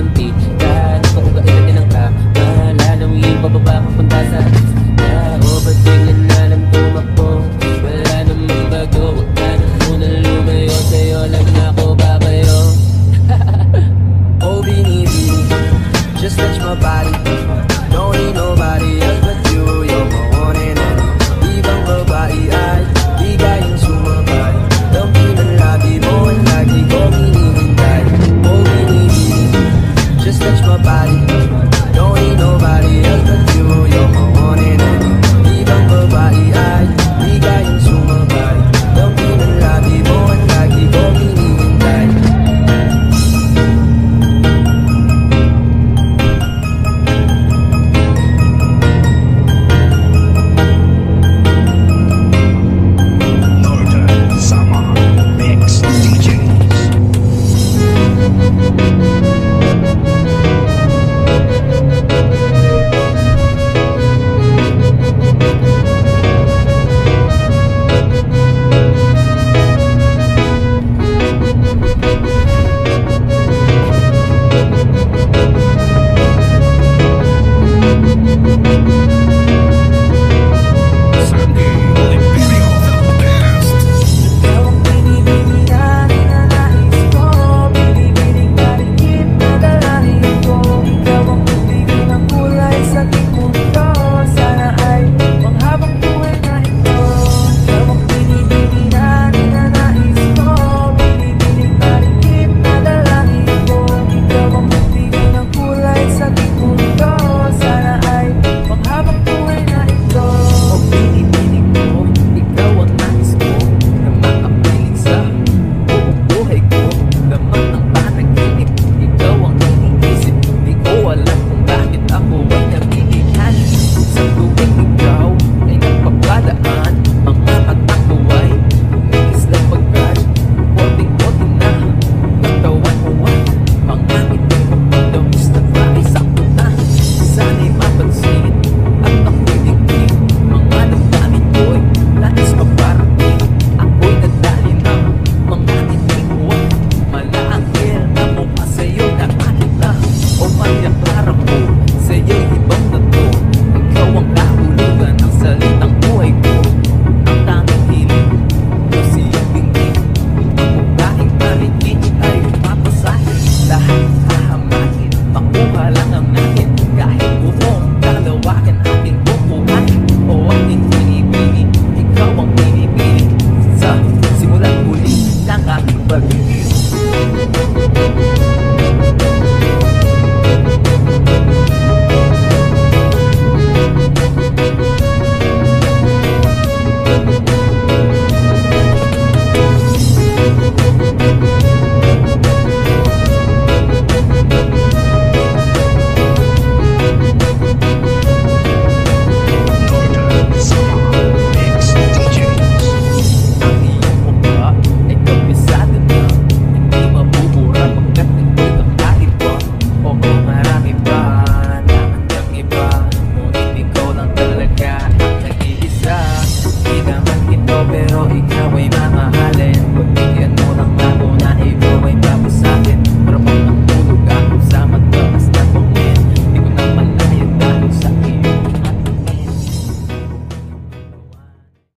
mantika. Di ko kailan ng kamala. Nawin pababa papunta sa isla. O ba't biglang nalang tumakbo? Wala namang bago. Huwag ka na munang lumayo. Sa'yo lang ako babayo. Oh, binibini, just touch my body. Don't need nobody else but you. You're my one and only. Ibang babae ay di kayang sumabay. Dampi ng labi mo ang lagi ko hinihintay. Oh, binibini, just touch my body.